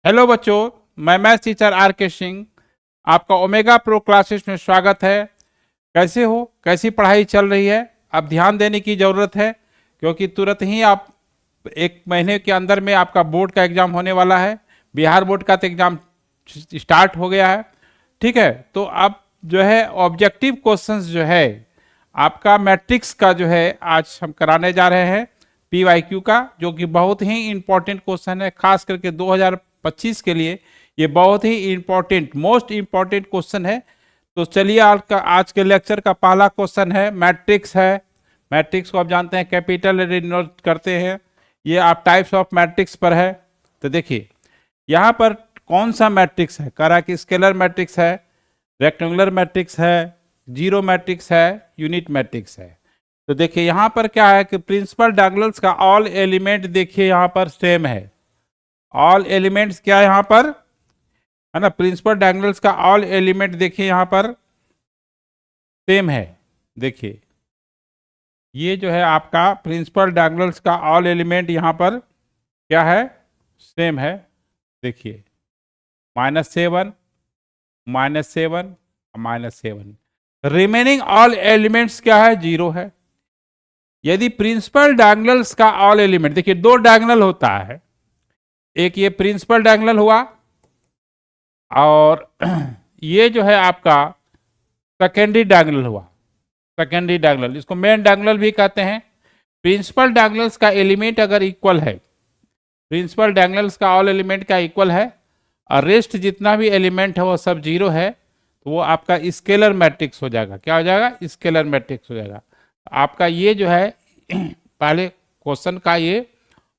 Hello बच्चों, मैं maths teacher are के सिंह आपका ओमेगा प्रो क्लासेस में स्वागत है। कैसे हो? कैसी पढ़ाई चल रही है? अब ध्यान देने की ज़रूरत है क्योंकि तुरंत ही आप एक महीने के अंदर में आपका बोर्ड का एग्ज़ाम होने वाला है। बिहार बोर्ड का तो एग्ज़ाम स्टार्ट हो गया है, ठीक है। तो अब जो है ऑब्जेक्टिव क्वेश्चंस जो है आपका मैट्रिक्स का जो है आज हम कराने जा रहे हैं PYQ का, जो कि बहुत ही इंपॉर्टेंट क्वेश्चन है। खास करके 2025 के लिए ये बहुत ही इंपॉर्टेंट, मोस्ट इंपॉर्टेंट क्वेश्चन है। तो चलिए आज के लेक्चर का पहला क्वेश्चन है मैट्रिक्स है। मैट्रिक्स को आप जानते हैं कैपिटल डिनोट करते हैं। ये आप टाइप्स ऑफ मैट्रिक्स पर है। तो देखिए यहाँ पर कौन सा मैट्रिक्स है, कह रहा कि स्केलर मैट्रिक्स है, रेक्टेंगुलर मैट्रिक्स है, जीरो मैट्रिक्स है, यूनिट मैट्रिक्स है। तो देखिए यहाँ पर क्या है कि प्रिंसिपल डायगोनल्स का ऑल एलिमेंट देखिए यहाँ पर सेम है। ऑल एलिमेंट्स क्या है यहाँ पर, है ना, प्रिंसिपल डायगोनल्स का ऑल एलिमेंट देखिए यहाँ पर सेम है। देखिए ये जो है आपका प्रिंसिपल डायगोनल्स का ऑल एलिमेंट यहाँ पर क्या है, सेम है। देखिए -7 -7 -7, रिमेनिंग ऑल एलिमेंट्स क्या है, जीरो है। यदि प्रिंसिपल डायगोनल्स का ऑल एलिमेंट, देखिए दो डायगोनल होता है, एक ये प्रिंसिपल डायगोनल हुआ और ये जो है आपका सेकेंडरी डायगोनल हुआ। सेकेंडरी डायगोनल, इसको मेन डायगोनल भी कहते हैं। प्रिंसिपल डायगोनल्स का एलिमेंट अगर इक्वल है, प्रिंसिपल डायगोनल्स का ऑल एलिमेंट का इक्वल है और रेस्ट जितना भी एलिमेंट है वो सब जीरो है, तो वो आपका स्केलर मैट्रिक्स हो जाएगा। क्या हो जाएगा? स्केलर मैट्रिक्स हो जाएगा। आपका ये जो है पहले क्वेश्चन का ये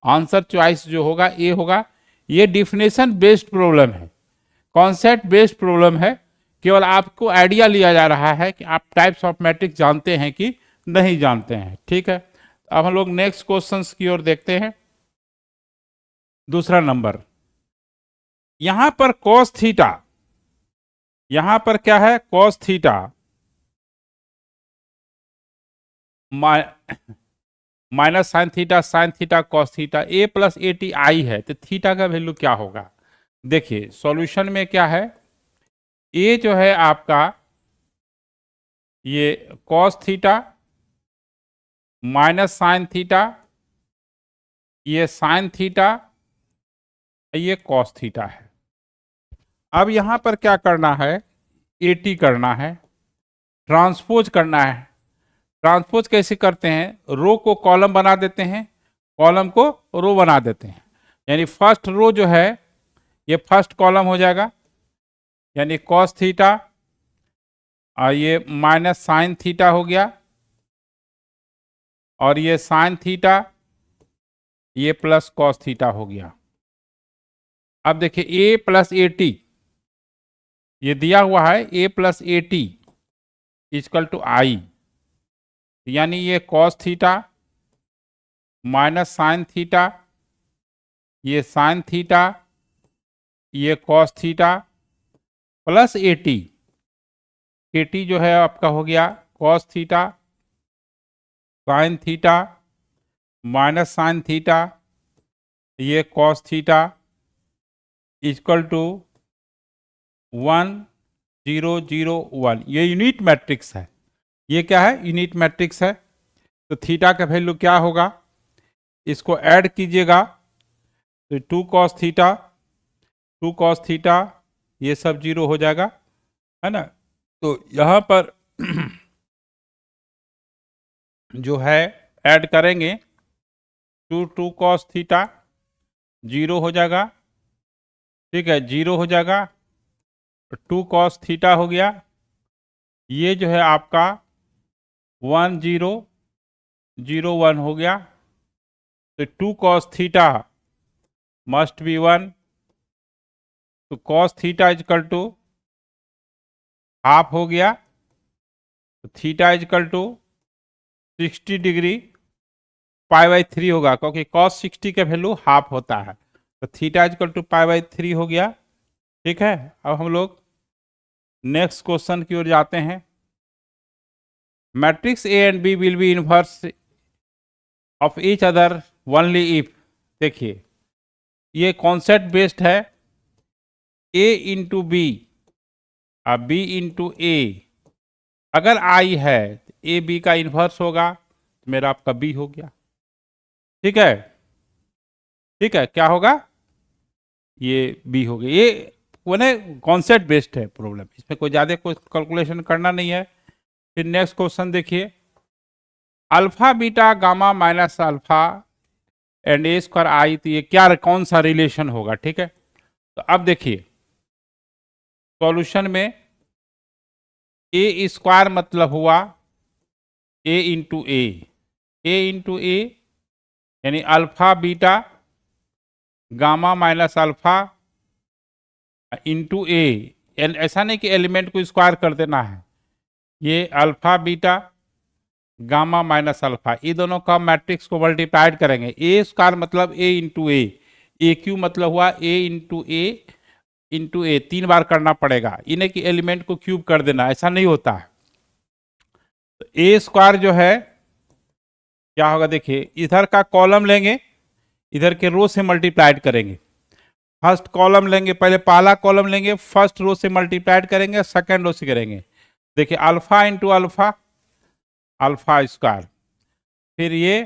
आंसर चॉइस जो होगा ये होगा। ये डिफिनेशन बेस्ड प्रॉब्लम है, कॉन्सेप्ट बेस्ड प्रॉब्लम है। केवल आपको आइडिया लिया जा रहा है कि आप टाइप्स ऑफ मैट्रिक्स जानते हैं कि नहीं जानते हैं, ठीक है। अब हम लोग नेक्स्ट क्वेश्चन की ओर देखते हैं। दूसरा नंबर, यहां पर cos थीटा, यहां पर क्या है, cos theta minus sine theta cos theta a plus A T I है, तो थीटा का वैल्यू क्या होगा? देखिए सॉल्यूशन में क्या है, a जो है आपका ये cos theta minus sine theta, ये साइन थीटा, ये cos थीटा है। अब यहां पर क्या करना है, AT करना है, ट्रांसपोज करना है। ट्रांसपोज कैसे करते हैं, रो को कॉलम बना देते हैं, कॉलम को रो बना देते हैं। यानी फर्स्ट रो जो है ये फर्स्ट कॉलम हो जाएगा, यानी cos थीटा और ये माइनस साइन थीटा हो गया, और ये साइन थीटा, ये प्लस cos थीटा हो गया। अब देखिए a प्लस ए टी, ये दिया हुआ है a plus A T equal to I, यानी ये cos theta minus sine theta, ये साइन थीटा, ये cos theta plus A T जो है आपका हो गया cos theta sine theta minus sine theta, ये cos थीटा इक्वल टू 1 0 0 1। ये यूनिट मैट्रिक्स है। ये क्या है? यूनिट मैट्रिक्स है। तो थीटा का वैल्यू क्या होगा, इसको ऐड कीजिएगा तो 2 cos थीटा ये सब जीरो हो जाएगा, है ना। तो यहाँ पर जो है ऐड करेंगे 2 cos थीटा जीरो हो जाएगा, ठीक है, जीरो हो जाएगा। 2 cos थीटा हो गया, ये जो है आपका 1 0 0 1 हो गया। तो 2 cos थीटा मस्ट बी 1, तो cos theta is equal to half हो गया, तो थीटा इजकल टू 60 डिग्री π/3 होगा, क्योंकि cos 60 का वैल्यू हाफ होता है। तो थीटा इजकल टू π/3 हो गया, ठीक है। अब हम लोग नेक्स्ट क्वेश्चन की ओर जाते हैं। Matrix A and B will be inverse of each other only if, देखिए ये कॉन्सेप्ट बेस्ड है, ए इंटू बी, अब बी इंटू ए, अगर आई है तो ए बी का इन्वर्स होगा, तो मेरा आपका बी हो गया। ठीक है, ठीक है, क्या होगा, ये बी हो गया। ये वो कॉन्सेप्ट बेस्ड है प्रॉब्लम, इसमें कोई ज़्यादा कोई कैलकुलेशन करना नहीं है। फिर नेक्स्ट क्वेश्चन देखिए, alpha beta gamma minus alpha and A square I, तो ये क्या कौन सा रिलेशन होगा। ठीक है, तो अब देखिए सॉल्यूशन में ए स्क्वायर मतलब हुआ ए इंटू ए यानी alpha beta gamma minus alpha into A, ऐसा नहीं कि एलिमेंट को स्क्वायर कर देना है, ये alpha beta gamma minus alpha, ये दोनों का मैट्रिक्स को मल्टीप्लाइड करेंगे। ए स्क्वायर मतलब ए इंटू ए क्यू मतलब हुआ ए इंटू ए 3 बार करना पड़ेगा, इन्हें कि एलिमेंट को क्यूब कर देना, ऐसा नहीं होता है। तो ए स्क्वायर जो है क्या होगा, देखिए इधर का कॉलम लेंगे, इधर के रो से मल्टीप्लाइड करेंगे। फर्स्ट कॉलम लेंगे, पहले पहला कॉलम लेंगे, फर्स्ट रो से मल्टीप्लाइड करेंगे, सेकंड रो से करेंगे। देखिए alpha into alpha, alpha square, फिर ये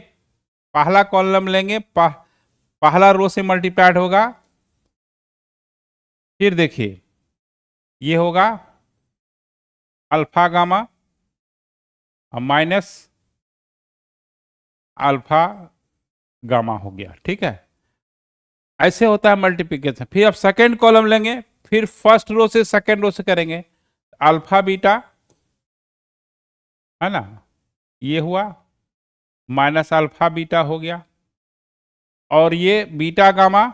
पहला कॉलम लेंगे, पहला रो से मल्टीप्लाइड होगा, फिर देखिए ये होगा alpha gamma minus alpha gamma हो गया। ठीक है, ऐसे होता है मल्टीप्लिकेशन। फिर अब सेकेंड कॉलम लेंगे, फिर फर्स्ट रो से सेकेंड रो से करेंगे, अल्फा बीटा है ना, ये हुआ माइनस अल्फा बीटा हो गया, और ये बीटा गामा,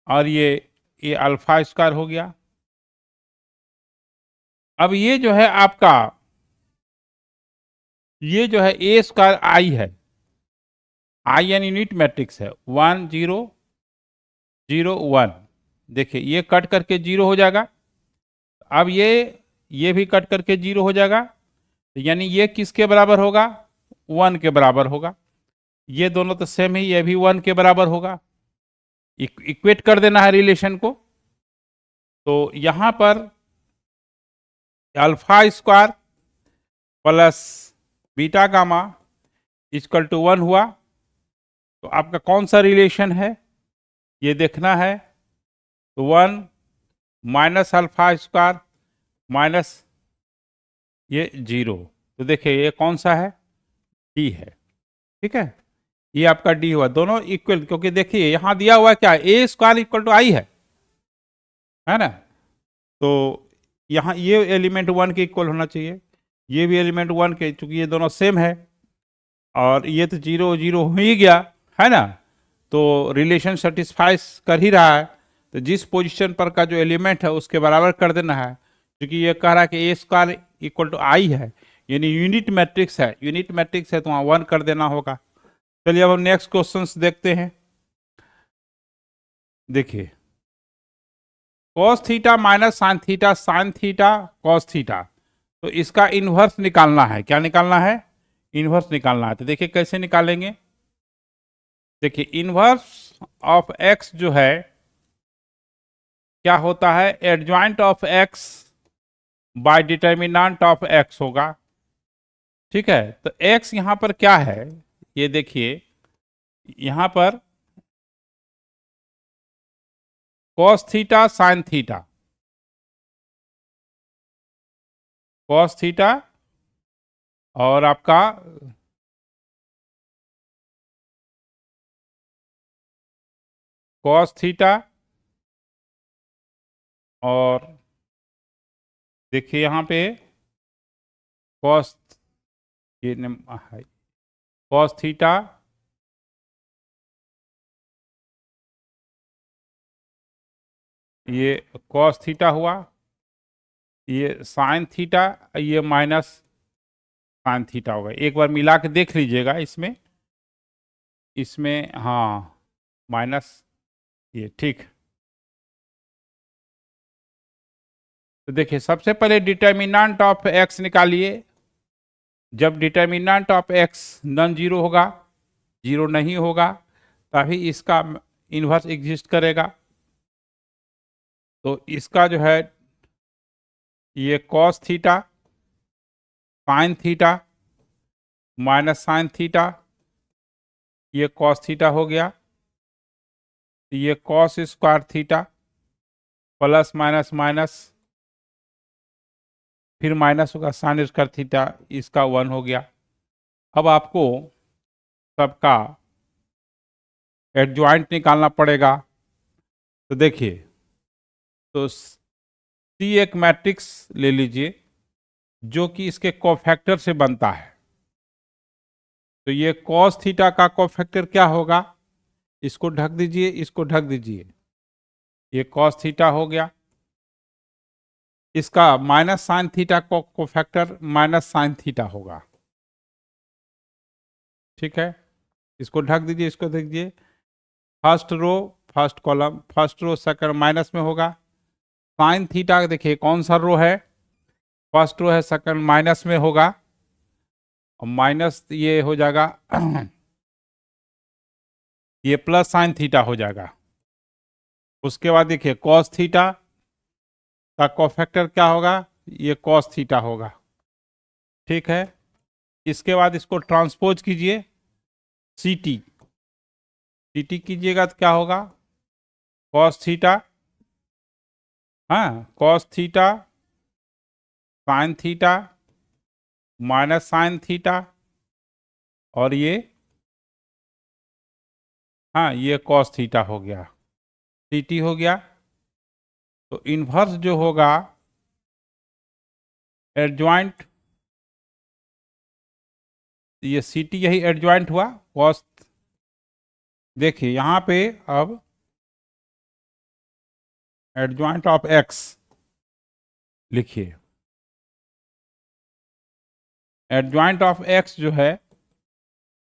और ये अल्फा स्क्वायर हो गया। अब ये जो है आपका, ये जो है ए स्क्वायर आई है, आई एन यूनिट मैट्रिक्स है 1 0 0 1। देखिए ये कट करके 0 हो जाएगा, अब ये भी कट करके 0 हो जाएगा, तो यानी ये किसके बराबर होगा, 1 के बराबर होगा। ये दोनों तो सेम ही, ये भी 1 के बराबर होगा। इक्वेट कर देना है रिलेशन को, तो यहां पर alpha square plus beta gamma equal to 1 हुआ। तो आपका कौन सा रिलेशन है ये देखना है, तो 1 माइनस अल्फा स्क्वायर माइनस ये 0, तो देखिए ये कौन सा है, डी है। ठीक है, ये आपका डी हुआ, दोनों इक्वल, क्योंकि देखिए यहां दिया हुआ क्या है, ए स्क्वायर इक्वल टू आई है ना, तो यहाँ ये एलिमेंट 1 के इक्वल होना चाहिए, ये भी एलिमेंट 1 के, चूंकि ये दोनों सेम है, और ये तो 0 0 हो ही गया है ना, तो रिलेशन सेटिस्फाई कर ही रहा है। तो जिस पोजीशन पर का जो एलिमेंट है उसके बराबर कर देना है, क्योंकि ये कह रहा है कि ए स्क्वायर इक्वल टू आई है, यानी यूनिट मैट्रिक्स है, यूनिट मैट्रिक्स है तो वहाँ 1 कर देना होगा। चलिए अब हम नेक्स्ट क्वेश्चंस देखते हैं। देखिए cos theta minus sine theta cos theta, तो इसका इन्वर्स निकालना है। क्या निकालना है, इन्वर्स निकालना है। तो देखिए कैसे निकालेंगे, देखिए इन्वर्स ऑफ एक्स जो है क्या होता है, adjoint of x bye determinant of x होगा। ठीक है, तो एक्स यहां पर क्या है, ये देखिए यहां पर cos theta sine theta, cos theta और आपका कॉस थीटा, और देखिए यहाँ पे कॉस, ये कॉस थीटा ये कॉस थीटा हुआ, ये साइन थीटा, ये माइनस साइन थीटा होगा। एक बार मिला के देख लीजिएगा इसमें, इसमें हाँ माइनस ये, ठीक। तो देखिए सबसे पहले डिटर्मिनेंट ऑफ एक्स निकालिए। जब determinant of x non zero होगा, जीरो नहीं होगा, तभी इसका इन्वर्स एग्जिस्ट करेगा। तो इसका जो है ये cos theta sine theta minus sine theta, ये कॉस थीटा हो गया, ये cos square theta plus minus minus, फिर माइनस होगा साइन स्क्वायर थीटा, इसका 1 हो गया। अब आपको सबका एडजॉइंट निकालना पड़ेगा। तो देखिए, तो सी एक मैट्रिक्स ले लीजिए जो कि इसके कोफैक्टर से बनता है। तो ये कॉस थीटा का कोफैक्टर क्या होगा, इसको ढक दीजिए, इसको ढक दीजिए, ये कॉस थीटा हो गया। इसका माइनस साइन थीटा को कोफैक्टर माइनस साइन थीटा होगा। ठीक है, इसको ढक दीजिए, इसको देख दीजिए, first row first column, first row second minus में होगा। साइन थीटा देखिए कौन सा रो है, फर्स्ट रो है, सेकंड माइनस में होगा, और माइनस ये हो जाएगा ये प्लस साइन थीटा हो जाएगा। उसके बाद देखिए कॉस थीटा का कोफैक्टर क्या होगा, ये कॉस थीटा होगा। ठीक है, इसके बाद इसको ट्रांसपोज कीजिए, सीटी सीटी कीजिएगा तो क्या होगा, कॉस थीटा, हाँ cos theta sine theta minus sine theta, और ये हाँ ये कॉस थीटा हो गया, सीटी हो गया। तो इन्वर्स जो होगा एडजॉइंट, ये सीटी यही एडजॉइंट हुआ कॉस। देखिए यहाँ पे अब एडजॉइंट ऑफ एक्स लिखिए, एडजॉइंट ऑफ एक्स जो है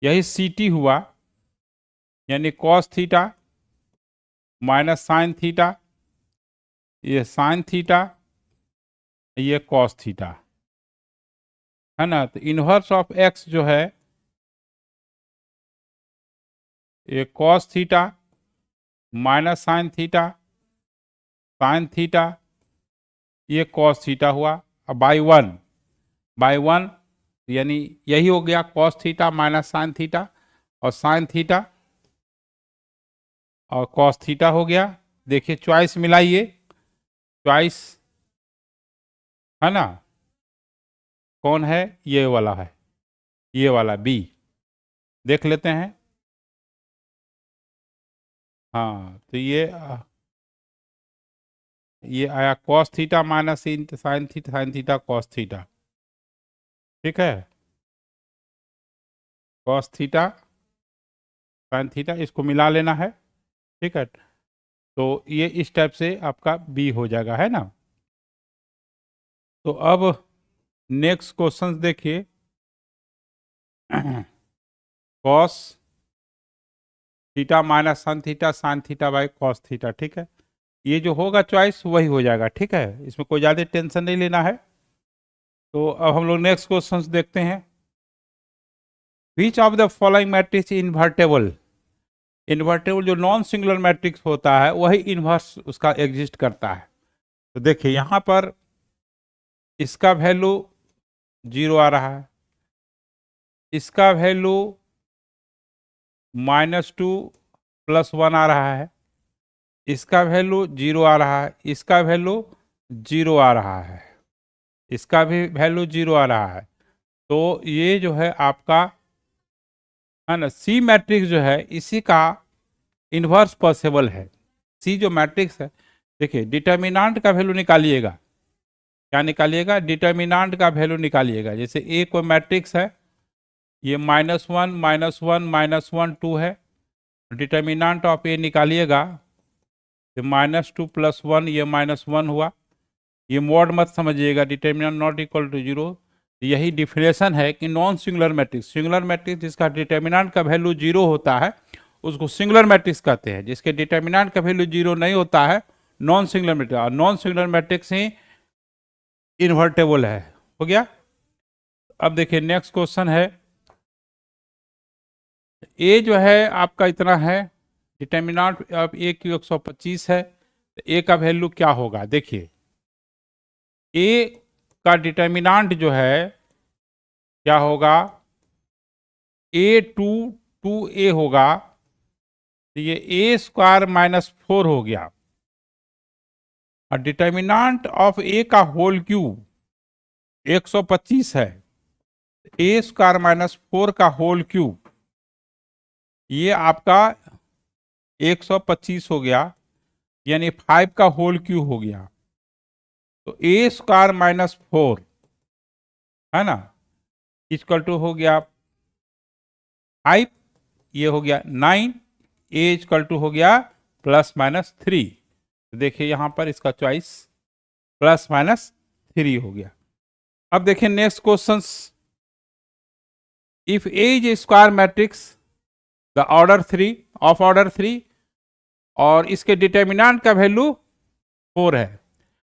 यही सीटी हुआ, यानी cos theta minus sine theta, ये साइन थीटा, ये कॉस थीटा, है ना। तो इनवर्स ऑफ एक्स जो है ये cos theta minus sine theta sine theta, ये कॉस थीटा हुआ। अब बाई वन यानी यही हो गया cos theta minus sine theta, और साइन थीटा और कॉस थीटा हो गया। देखिए चॉइस मिलाइए, चॉइस है ना, कौन है, ये वाला है, ये वाला बी, देख लेते हैं। हाँ तो ये आया cos theta minus sine theta cos theta. ठीक है, कॉस थीटा साइन थीटा, इसको मिला लेना है। ठीक है, तो ये इस टाइप से आपका बी हो जाएगा, है ना। तो अब नेक्स्ट क्वेश्चन देखिए, cos theta minus sine theta by cos theta. ठीक है, ये जो होगा चॉइस वही हो जाएगा। ठीक है, इसमें कोई ज़्यादा टेंशन नहीं लेना है। तो अब हम लोग नेक्स्ट क्वेश्चन देखते हैं। Which of the following matrix invertible, invertible जो नॉन सिंगुलर मैट्रिक्स होता है वही इन्वर्स उसका एग्जिस्ट करता है। तो देखिए यहाँ पर इसका वैल्यू 0 आ रहा है, इसका वैल्यू -2 + 1 आ रहा है, इसका वैल्यू 0 आ रहा है, इसका वैल्यू 0 आ रहा है, इसका भी वैल्यू 0 आ रहा है। तो ये जो है आपका, है ना, सी मैट्रिक्स जो है इसी का इन्वर्स पॉसिबल है। सी जो मैट्रिक्स है, देखिए डिटर्मिनेंट का वैल्यू निकालिएगा, क्या निकालिएगा, डिटर्मिनेंट का वैल्यू निकालिएगा। जैसे ए कोई मैट्रिक्स है, ये -1 -1 -1 2 है, डिटर्मिनेंट ऑफ ए निकालिएगा, तो -2 + 1 ये -1 हुआ। ये मॉड मत समझिएगा, डिटर्मिनेंट नॉट इक्वल टू 0। यही डिफिनेशन है कि non singular matrix, singular matrix जिसका डिटर्मिनेंट का वैल्यू 0 होता है उसको सिंगुलर मैट्रिक्स कहते हैं, जिसके डिटर्मिनेंट का वैल्यू 0 नहीं होता है नॉन सिंगुलर मैट्रिक्स, और नॉन सिंगुलर मैट्रिक्स ही इन्वर्टेबल है। हो गया। अब देखिए नेक्स्ट क्वेश्चन है, ए जो है आपका इतना है, डिटर्मिनेंट ऑफ ए की 125 है, तो ए का वैल्यू क्या होगा? देखिए ए का डिटर्मिनांट जो है क्या होगा? ए टू ए होगा, तो ये ए स्क्वायर माइनस 4 हो गया। और डिटर्मिनांट ऑफ ए का होल क्यूब 125 है, ए स्क्वायर माइनस 4 का होल क्यूब ये आपका 125 हो गया, यानी 5 का होल क्यूब हो गया। तो ए स्क्वायर माइनस 4 है ना, इक्वल टू हो गया 5, ये हो गया 9, ए इक्वल टू हो गया प्लस माइनस 3। तो देखिए यहां पर इसका चॉइस प्लस माइनस 3 हो गया। अब देखिए next question, if A is a square matrix the order 3 of order 3 और इसके डिटर्मिनेंट का वैल्यू 4 है,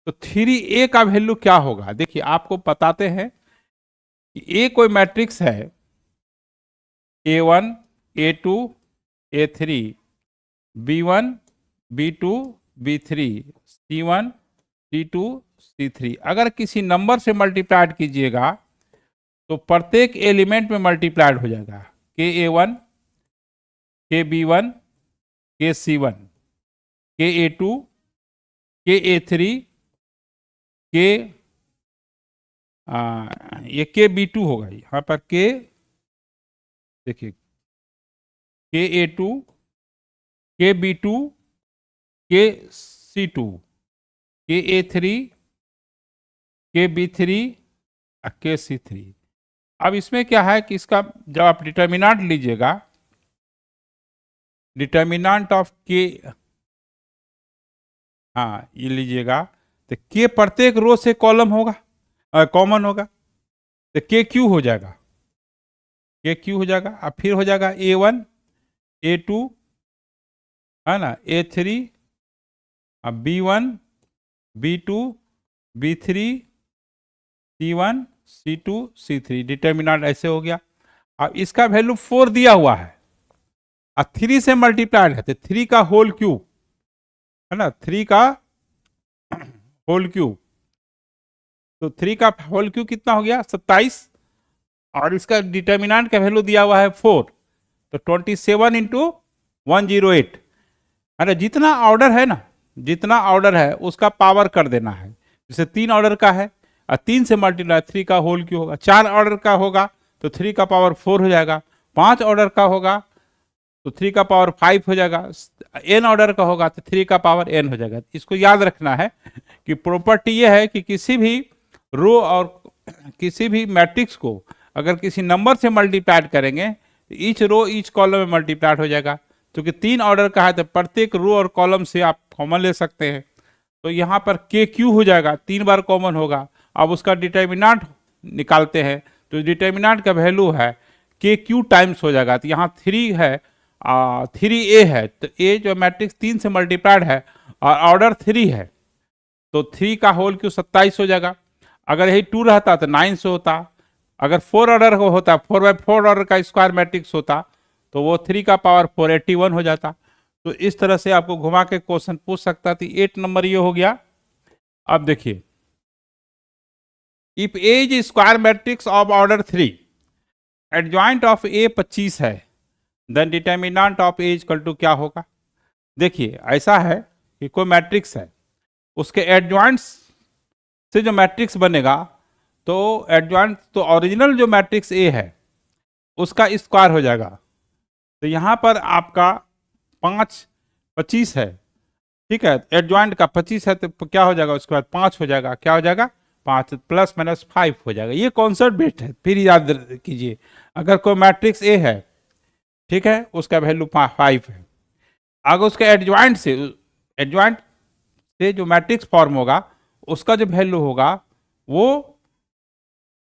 तो 3a का वैल्यू क्या होगा? देखिए आपको बताते हैं कि ए कोई मैट्रिक्स है, a1 a2 a3 b1 b2 b3 c1 c2 c3। अगर किसी नंबर से मल्टीप्लाइड कीजिएगा तो प्रत्येक एलिमेंट में मल्टीप्लाइड हो जाएगा, के a1 के b1 के c1 के a2 के a3 के ये के b2 होगा, यहाँ पर के देखिए के a2 के b2 के c2 के a3 के b3 के c3। अब इसमें क्या है कि इसका जब आप डिटर्मिनेंट लीजिएगा, डिटर्मिनेंट ऑफ के, हाँ ये लीजिएगा, तो के प्रत्येक रो से कॉलम होगा, कॉमन होगा, तो के क्यू हो जाएगा, के क्यू हो जाएगा। अब फिर हो जाएगा a1 a2 है ना, a3 अब b1 b2 b3 c1 c2 c3, determinant ऐसे हो गया। अब इसका वैल्यू 4 दिया हुआ है और 3 से मल्टीप्लाइड है, तो 3 का होल क्यूब है ना, 3 का होल क्यूब, तो 3 का होल क्यूब कितना हो गया? 27। और इसका डिटर्मिनेंट का वैल्यू दिया हुआ है 4, तो 27 इंटू 108 है ना। जितना ऑर्डर है ना, जितना ऑर्डर है उसका पावर कर देना है। जैसे 3 ऑर्डर का है और 3 से मल्टीप्लाई 3 का होल क्यूब होगा, 4 ऑर्डर का होगा तो 3 का पावर 4 हो जाएगा, 5 ऑर्डर का होगा तो 3 का पावर 5 हो जाएगा, n ऑर्डर का होगा तो 3 का पावर n हो जाएगा। इसको याद रखना है कि प्रॉपर्टी ये है कि किसी भी रो और किसी भी मैट्रिक्स को अगर किसी नंबर से मल्टीप्लाइड करेंगे तो ईच रो ईच कॉलम में मल्टीप्लाइड हो जाएगा। क्योंकि 3 ऑर्डर का है तो प्रत्येक रो और कॉलम से आप कॉमन ले सकते हैं, तो यहाँ पर के क्यू हो जाएगा, 3 बार कॉमन होगा। अब उसका डिटर्मिनेंट निकालते हैं तो डिटर्मिनेंट का वैल्यू है के क्यू टाइम्स हो जाएगा। तो यहाँ 3 है, 3a है, तो a जो मैट्रिक्स 3 से मल्टीप्लाइड है और ऑर्डर 3 है, तो 3 का होल क्यू 27 हो जाएगा। अगर यही 2 रहता तो 9 से होता। अगर 4 ऑर्डर को होता, 4x4 ऑर्डर का स्क्वायर मैट्रिक्स होता तो वो 3 का पावर 481 हो जाता। तो इस तरह से आपको घुमा के क्वेश्चन पूछ सकता थी। 8 नंबर ये हो गया। अब देखिए, if A is square matrix of order 3, adjoint of A 25 है, then determinant of A equal to क्या होगा? देखिए ऐसा है कि कोई मैट्रिक्स है, उसके एडजॉइंट्स से जो मैट्रिक्स बनेगा, तो एडजॉइंट तो ओरिजिनल जो मैट्रिक्स ए है उसका स्क्वायर हो जाएगा। तो यहाँ पर आपका 25 है, ठीक है, एडजॉइंट का 25 है तो क्या हो जाएगा? उसके बाद 5 हो जाएगा, क्या हो जाएगा? 5 प्लस माइनस 5 हो जाएगा। ये कॉन्सेप्ट बेस्ड है, फिर याद कीजिए। अगर कोई मैट्रिक्स ए है, ठीक है, उसका वैल्यू 5 है, अगर उसके एडजॉइंट से जो मैट्रिक्स फॉर्म होगा उसका जो वैल्यू होगा वो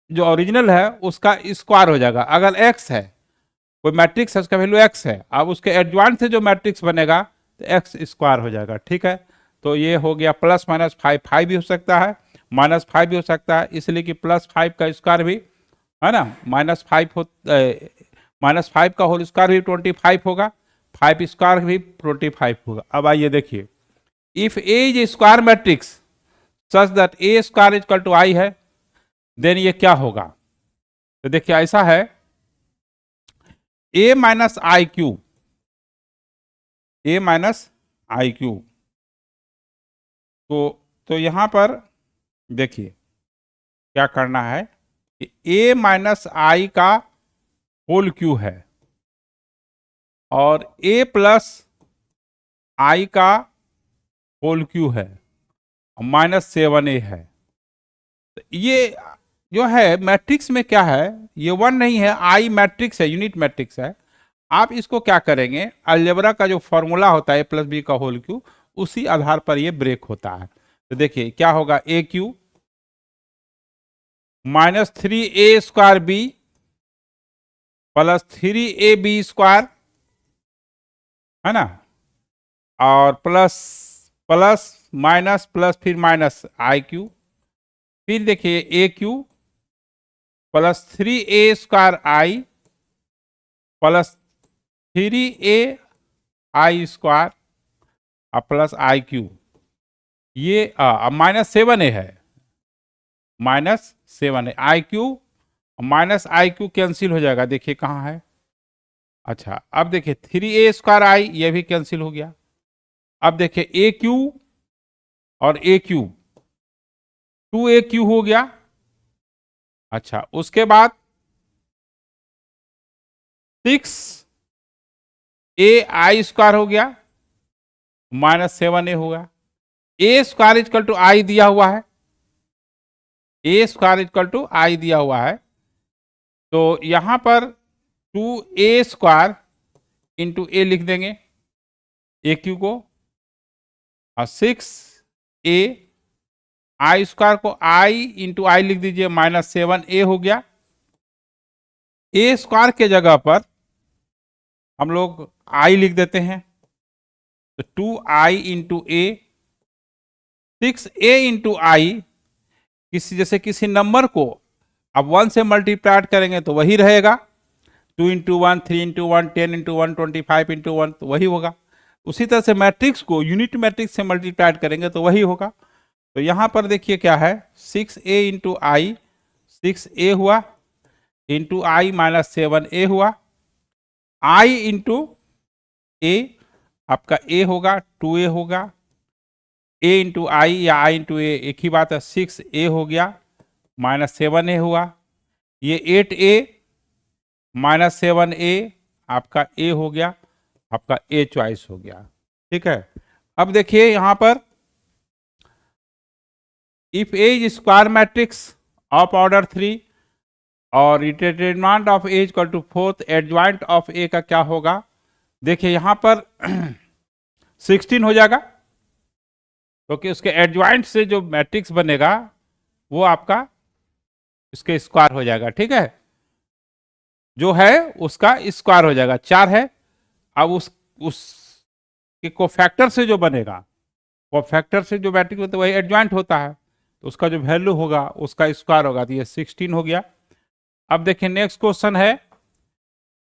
जो ओरिजिनल है उसका स्क्वायर हो जाएगा। अगर x है, कोई मैट्रिक्स है उसका वैल्यू x है, अब उसके एडजॉइंट से जो मैट्रिक्स बनेगा तो x स्क्वायर हो जाएगा, ठीक है। तो ये हो गया प्लस माइनस 5 भी हो सकता है, -5 भी हो सकता है, इसलिए कि +5 का स्क्वायर भी है ना, -5 का होल स्क्वायर भी 25 होगा, 5 स्क्वायर भी 25 होगा। अब आइए देखिए, if A is square matrix such that A square is equal to I है, देन ये क्या होगा? तो देखिए ऐसा है, A minus I cube, A minus I cube, तो यहां पर देखिए क्या करना है कि ए माइनस आई का होल क्यू है और ए प्लस आई का होल क्यू है, -7a है। तो ये जो है मैट्रिक्स में क्या है, ये वन नहीं है, आई मैट्रिक्स है, यूनिट मैट्रिक्स है। आप इसको क्या करेंगे, अलजेब्रा का जो फॉर्मूला होता है प्लस बी का होल क्यू, उसी आधार पर ये ब्रेक होता है। तो देखिए क्या होगा, A cube -3a² B plus 3ab square, है ना, और प्लस प्लस माइनस प्लस फिर माइनस आई क्यू, फिर देखिए A cube plus 3a² I plus 3a I square और प्लस आई क्यू, ये -7a है, -7a I cube minus I cube cancel हो जाएगा, देखिए कहाँ है। अच्छा अब देखिए 3a² आई, ये भी कैंसिल हो गया। अब देखिए ए क्यू और ए क्यू, 2a³ हो गया। अच्छा उसके बाद 6ai² हो गया, -7a होगा। ए स्क्वायर इक्वल टू आई दिया हुआ है, ए स्क्वायर इक्वल टू आई दिया हुआ है, तो यहां पर 2a² इंटू ए लिख देंगे ए क्यू को, और 6a आई स्क्वायर को आई इंटू आई लिख दीजिए, -7a हो गया। ए स्क्वायर के जगह पर हम लोग आई लिख देते हैं, तो 2i इंटू ए, 6a इंटू आई, जैसे किसी नंबर को अब 1 से मल्टीप्लाई करेंगे तो वही रहेगा, 2 इंटू 1, 3 इंटू 1, 10 इंटू 1, 25 इंटू 1, तो वही होगा। उसी तरह से मैट्रिक्स को यूनिट मैट्रिक्स से मल्टीप्लाई करेंगे तो वही होगा। तो यहाँ पर देखिए क्या है, 6a इंटू आई, 6a हुआ, इंटू आई -7a हुआ, आई इंटू ए आपका ए होगा, 2a होगा, a इंटू आई या आई इंटू ए एक ही बात है, 6a हो गया, -7a हुआ, ये 8a -7a आपका a हो गया, आपका a चॉइस हो गया। ठीक है, अब देखिए यहां पर if A is square matrix of order 3 और determinant of A equal to 4th adjoint of A का क्या होगा। देखिए यहां पर 16 हो जाएगा, क्योंकि उसके एडजॉइंट से जो मैट्रिक्स बनेगा वो आपका इसके स्क्वायर हो जाएगा। ठीक है, जो है उसका स्क्वायर हो जाएगा, 4 है। अब उस के कोफैक्टर से जो बनेगा, कोफैक्टर से जो मैट्रिक्स होता है वही एडजॉइंट होता है, तो उसका जो वैल्यू होगा उसका स्क्वायर होगा, तो ये 16 हो गया। अब देखिए नेक्स्ट क्वेश्चन है,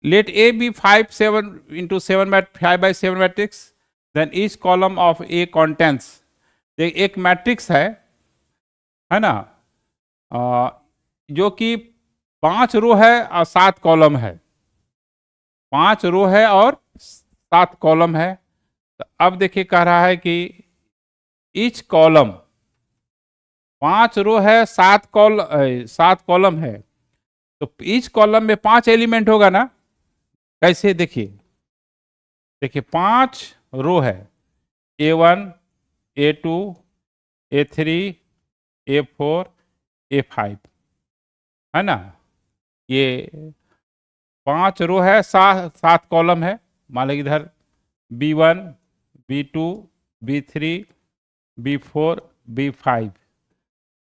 let A B 5 into 5/7 matrix, then each column of A contents, एक मैट्रिक्स है ना, जो कि 5 रो है और 7 कॉलम है, 5 रो है और 7 कॉलम है। तो अब देखिए कह रहा है कि ईच कॉलम, 5 रो है, 7 कॉलम है, तो ईच कॉलम में 5 एलिमेंट होगा ना। कैसे, देखिए 5 रो है, A1 A2 A3 A4 A5, है ना, ये 5 रो है, 7 कॉलम है। मान लीजिए इधर B1 B2 B3 B4 B5,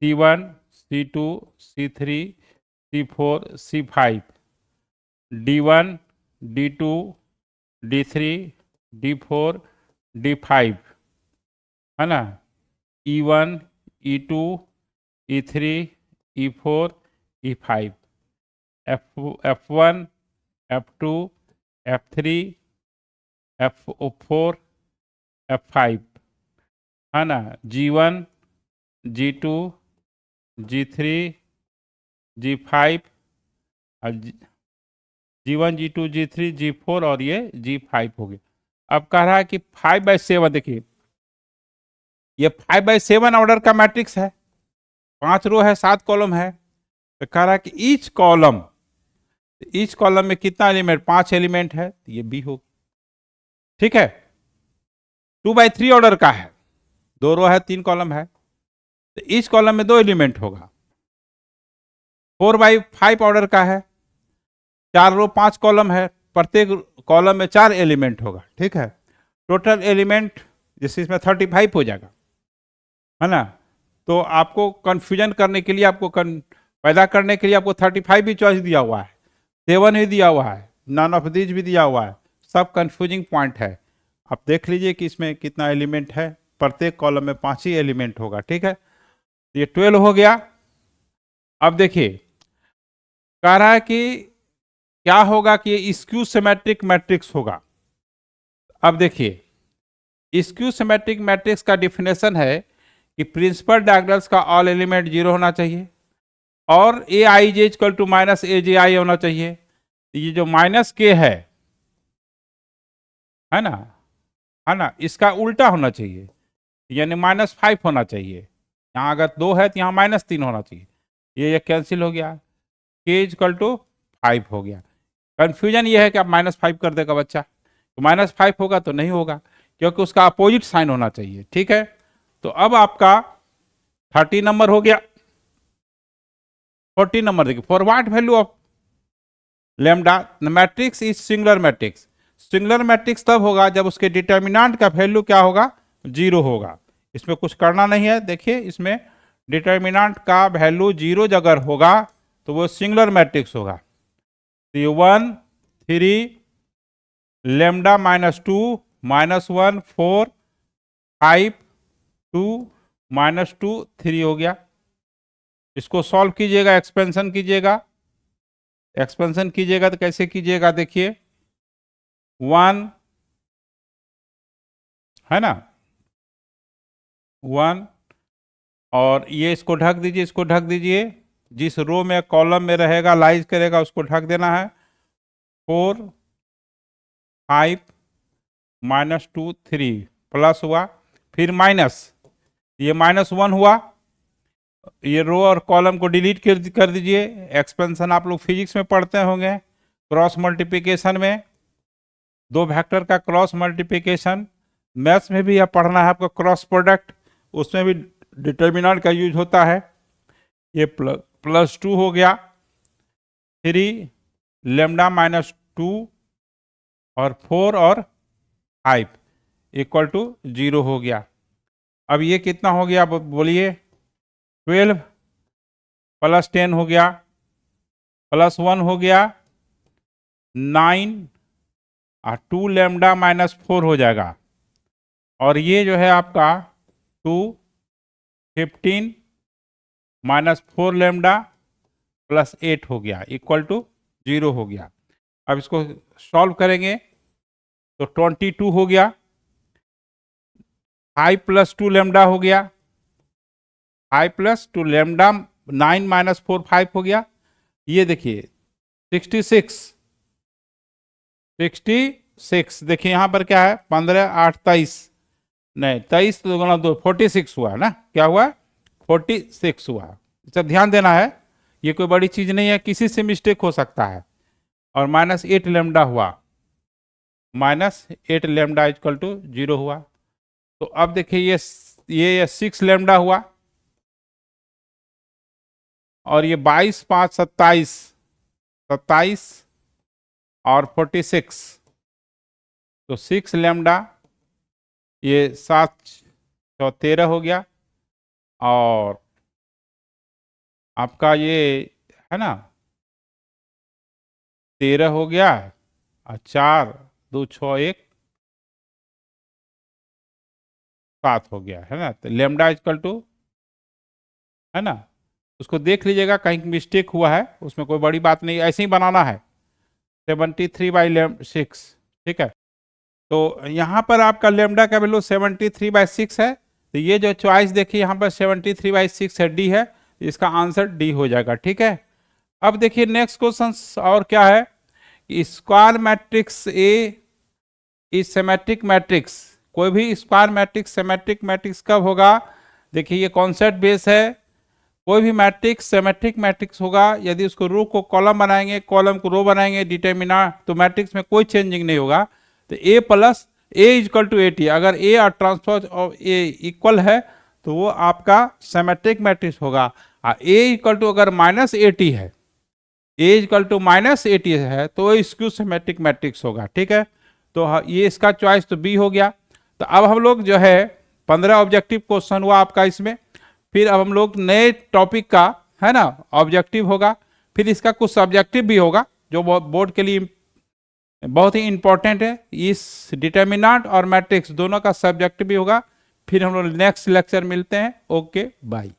C1 C2 C3 C4 C5, D1 D2 D3 D4 D5, है ना, E1 E2 E3 E4 E5, F1 F2 F3 F4 F5, है ना, G1, G2, G3, G5 और G1, G2, G3, G4 और ये G5 हो गया। अब कह रहा है कि 5/7, देखिए ये 5/7 ऑर्डर का मैट्रिक्स है, 5 रो है, 7 कॉलम है। तो कह रहा है कि ईच कॉलम में कितना एलिमेंट, 5 एलिमेंट है, तो ये बी होगा। ठीक है, 2/3 ऑर्डर का है, 2 रो है, 3 कॉलम है, तो ईच कॉलम में 2 एलिमेंट होगा। 4/5 ऑर्डर का है, 4 रो 5 कॉलम है, प्रत्येक कॉलम में 4 एलिमेंट होगा। ठीक है, टोटल एलिमेंट जैसे इसमें 35 हो जाएगा, है ना। तो आपको कंफ्यूजन करने के लिए, पैदा करने के लिए आपको 35 भी चॉइस दिया हुआ है, 7 भी दिया हुआ है, नॉन ऑफ दीज भी दिया हुआ है, सब कंफ्यूजिंग पॉइंट है। आप देख लीजिए कि इसमें कितना एलिमेंट है, प्रत्येक कॉलम में 5 ही एलिमेंट होगा। ठीक है, ये 12 हो गया। अब देखिए कह रहा है कि क्या होगा कि ये स्क्यू सिमेट्रिक मैट्रिक्स होगा। अब देखिए स्क्यू सिमेट्रिक मैट्रिक्स का डिफिनेशन है कि प्रिंसिपल डायगोनल्स का ऑल एलिमेंट 0 होना चाहिए और ए आई जे इक्वल टू माइनस ए जे आई होना चाहिए। ये जो माइनस के है ना, इसका उल्टा होना चाहिए, यानी -5 होना चाहिए। यहाँ अगर 2 है तो यहाँ -3 होना चाहिए। ये कैंसिल हो गया, के इक्वल टू 5 हो गया। कंफ्यूजन ये है कि आप -5 कर देगा बच्चा, तो -5 होगा तो नहीं होगा, क्योंकि उसका अपोजिट साइन होना चाहिए। ठीक है, तो अब आपका 30 नंबर हो गया। 40 नंबर देखिए, for what value of lambda matrix is singular matrix. Singular matrix तब होगा जब उसके डिटर्मिनेंट का वैल्यू क्या होगा, 0 होगा। इसमें कुछ करना नहीं है, देखिए इसमें डिटर्मिनेंट का वैल्यू 0 अगर होगा तो वो सिंगुलर मैट्रिक्स होगा। तो 1 3 लैम्डा -2 -1 4 5 2 -2 3 हो गया। इसको सॉल्व कीजिएगा, एक्सपेंशन कीजिएगा तो कैसे कीजिएगा, देखिए 1 है ना, 1 और ये इसको ढक दीजिए, जिस रो में कॉलम में रहेगा लाइज करेगा उसको ढक देना है। 4 5 -2 3 प्लस हुआ, फिर माइनस, ये -1 हुआ, ये रो और कॉलम को डिलीट कर दीजिए। एक्सपेंशन आप लोग फिजिक्स में पढ़ते होंगे, क्रॉस मल्टीप्लिकेशन में 2 वेक्टर का क्रॉस मल्टीप्लिकेशन। मैथ्स में भी यह पढ़ना है आपको, क्रॉस प्रोडक्ट, उसमें भी डिटर्मिनेंट का यूज होता है। ये +2 हो गया, 3 लैम्डा -2 और 4 और 5 इक्वल टू 0 हो गया। अब ये कितना हो गया बोलिए, 12 + 10 हो गया, +1 हो गया 9 और 2 लैम्डा -4 हो जाएगा। और ये जो है आपका 2 15 -4 लैम्डा +8 हो गया, इक्वल टू 0 हो गया। अब इसको सॉल्व करेंगे तो 22 हो गया, 5 + 2 लैम्डा हो गया, 5 + 2 लैम्डा 9 -4 5 हो गया। ये देखिए 66 देखिए यहाँ पर क्या है, 15 8 23, नहीं 23 तो 2 46 हुआ ना, क्या हुआ 46 हुआ। सब ध्यान देना है, ये कोई बड़ी चीज नहीं है, किसी से मिस्टेक हो सकता है। और -8 लैम्डा हुआ, -8 लैम्डा इक्वल टू 0 हुआ। तो अब देखिए ये 6 लैम्डा हुआ, और ये 22 5 27 और 46, तो 6 लैम्डा, ये 7 × 13 हो गया। और आपका ये है ना 13 हो गया, और 4 2 6 1 7 हो गया, है ना। तो लैम्डा इक्वल टू, है ना, उसको देख लीजिएगा, कहीं मिस्टेक हुआ है उसमें कोई बड़ी बात नहीं, ऐसे ही बनाना है, 73/6। ठीक है, तो यहाँ पर आपका लैम्डा का वैल्यू 73/6 है, तो ये जो चॉइस देखिए यहाँ पर 73/6 है, डी है, इसका आंसर डी हो जाएगा। ठीक है, अब देखिए नेक्स्ट क्वेश्चन और क्या है, square matrix A is symmetric matrix. कोई भी स्क्वायर मैट्रिक्स सिमेट्रिक मैट्रिक्स कब होगा? देखिए ये कॉन्सेप्ट बेस है, कोई भी मैट्रिक्स सिमेट्रिक मैट्रिक्स होगा यदि उसको रो को कॉलम बनाएंगे, कॉलम को रो बनाएंगे, डिटर्मिनेंट, तो मैट्रिक्स में कोई चेंजिंग नहीं होगा। तो A plus A equal to A T, अगर ए और ट्रांसपोज ऑफ ए इक्वल है तो वो आपका सिमेट्रिक मैट्रिक्स होगा। ए इक्वल टू अगर माइनस ए टी है, A equal to minus A T है तो वो स्क्यू सिमेट्रिक मैट्रिक्स होगा। ठीक है, तो ये इसका चॉइस तो बी हो गया। तो अब हम लोग जो है 15 ऑब्जेक्टिव क्वेश्चन हुआ आपका इसमें, फिर अब हम लोग नए टॉपिक का है ना ऑब्जेक्टिव होगा, फिर इसका कुछ सब्जेक्टिव भी होगा जो बोर्ड के लिए बहुत ही इंपॉर्टेंट है। इस डिटर्मिनेंट और मैट्रिक्स दोनों का सब्जेक्टिव भी होगा। फिर हम लोग नेक्स्ट लेक्चर मिलते हैं। Okay bye.